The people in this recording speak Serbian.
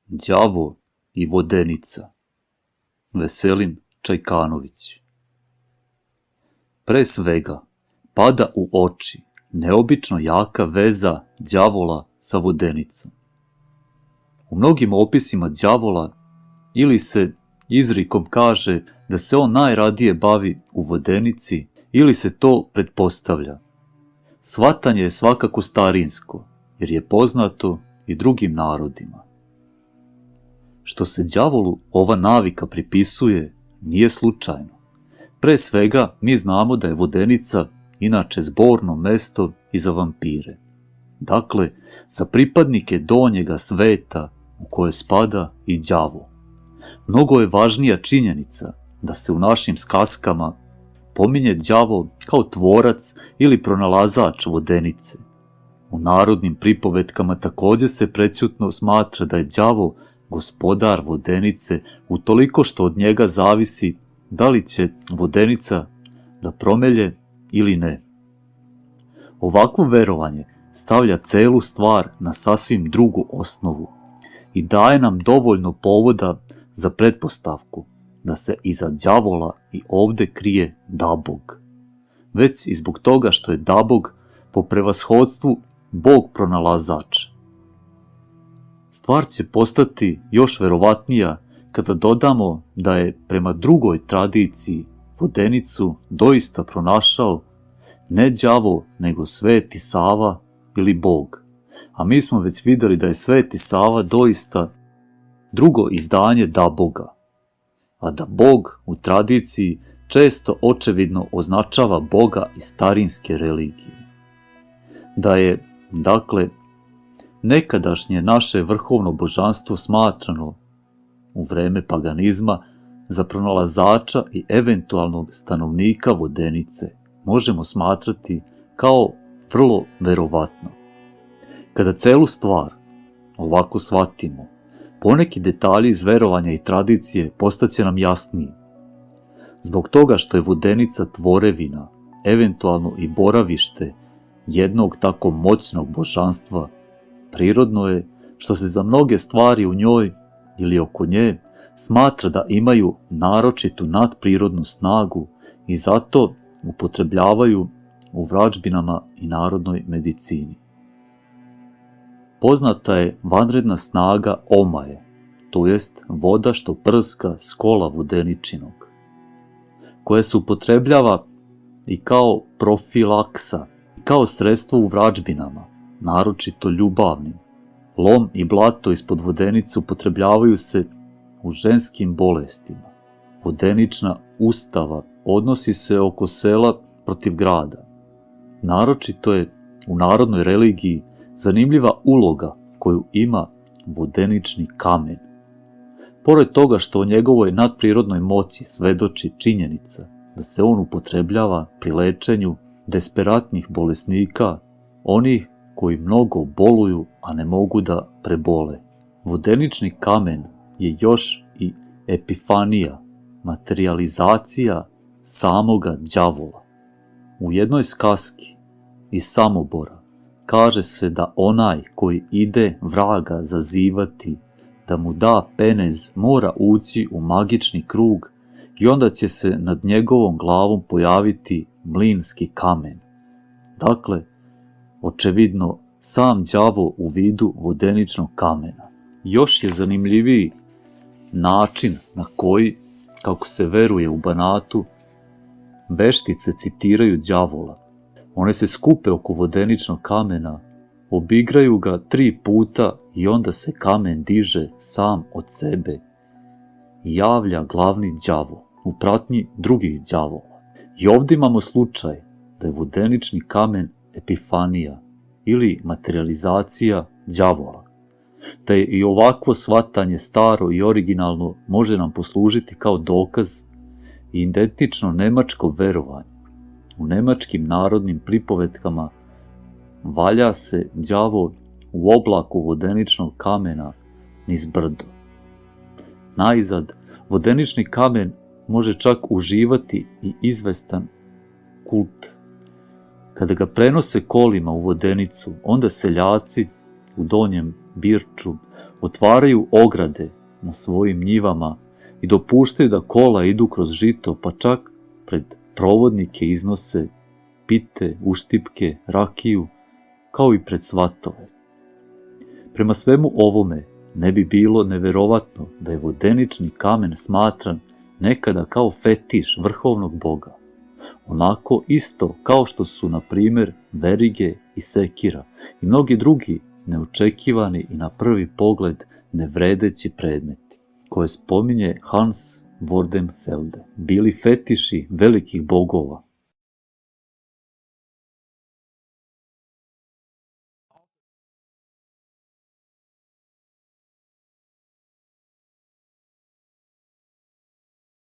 Đavo i Vodenica. Veselin Čajkanović. Pre svega, pada u oči neobično jaka veza đavola sa Vodenicom. U mnogim opisima đavola ili se izrikom kaže da se on najradije bavi u Vodenici ili se to pretpostavlja. Shvatanje je svakako starinsko, jer je poznato i drugim narodima. Što se đavolu ova navika pripisuje, nije slučajno. Pre svega, mi znamo da je Vodenica inače zborno mesto i za vampire. Dakle, za pripadnike donjega sveta u koje spada i đavo. Mnogo je važnija činjenica da se u našim skaskama pominje đavo kao tvorac ili pronalazač Vodenice. U narodnim pripovetkama također se prećutno smatra da je đavo gospodar Vodenice utoliko što od njega zavisi da li će Vodenica da promelje ili ne. Ovakvo verovanje stavlja celu stvar na sasvim drugu osnovu i daje nam dovoljno povoda za pretpostavku da se iza đavola i ovde krije Dabog. Već i zbog toga što je Dabog po prevashodstvu Bog pronalazač. Stvar će postati još verovatnija kada dodamo da je prema drugoj tradiciji Vodenicu doista pronašao ne đavo nego Sveti Sava ili Bog. A mi smo već vidjeli da je Sveti Sava doista drugo izdanje Daboga. A da Bog u tradiciji često očevidno označava Boga iz starinske religije. Da je, dakle, nekadašnje naše vrhovno božanstvo smatrano u vreme paganizma za pronalazača i eventualnog stanovnika Vodenice možemo smatrati kao vrlo verovatno. Kada celu stvar ovako shvatimo, poneki detalji iz verovanja i tradicije postaće nam jasniji. Zbog toga što je Vodenica tvorevina, eventualno i boravište jednog tako moćnog božanstva, prirodno je što se za mnoge stvari u njoj ili oko nje smatra da imaju naročitu nadprirodnu snagu i zato upotrebljavaju u vražbinama i narodnoj medicini. Poznata je vanredna snaga omaje, to jest voda što prska s kola vodeničinog, koja se upotrebljava i kao profilaksa, i kao sredstvo u vražbinama, naročito ljubavnim. Lom i blato ispod Vodenice upotrebljavaju se u ženskim bolestima. Vodenična ustava odnosi se oko sela protiv grada. Naročito je u narodnoj religiji zanimljiva uloga koju ima vodenični kamen. Pored toga što o njegovoj nadprirodnoj moći svedoči činjenica da se on upotrebljava pri lečenju desperatnih bolesnika, onih koji mnogo boluju, a ne mogu da prebole. Vodenični kamen je još i epifanija, materializacija samoga đavola. U jednoj skaski iz Samobora kaže se da onaj koji ide vraga zazivati da mu da penez mora ući u magični krug i onda će se nad njegovom glavom pojaviti mlinski kamen. Dakle, očevidno sam đavo u vidu vodeničnog kamena. Još je zanimljiviji način na koji, kako se veruje u Banatu, veštice citiraju đavola. One se skupe oko vodeničnog kamena, obigraju ga 3 puta i onda se kamen diže sam od sebe i javlja glavni đavo u pratnji drugih đavola. I ovdje imamo slučaj da je vodenični kamen epifanija ili materializacija đavola. Da je i ovakvo shvatanje staro i originalno može nam poslužiti kao dokaz i identično nemačko verovanje. U nemačkim narodnim pripovetkama valja se đavo u oblaku vodeničnog kamena niz brdo. Najzad, vodenični kamen može čak uživati i izvestan kult. Kada ga prenose kolima u Vodenicu, onda seljaci u donjem Birču, otvaraju ograde na svojim njivama i dopuštaju da kola idu kroz žito, pa čak pred provodnike iznose pite, uštipke, rakiju, kao i pred svatove. Prema svemu ovome ne bi bilo neverovatno da je vodenični kamen smatran nekada kao fetiš vrhovnog boga, onako isto kao što su, na primjer, verige i sekira i mnogi drugi neočekivani i na prvi pogled nevredeći predmeti, koje spominje Hans Wordenfelde, bili fetiši velikih bogova.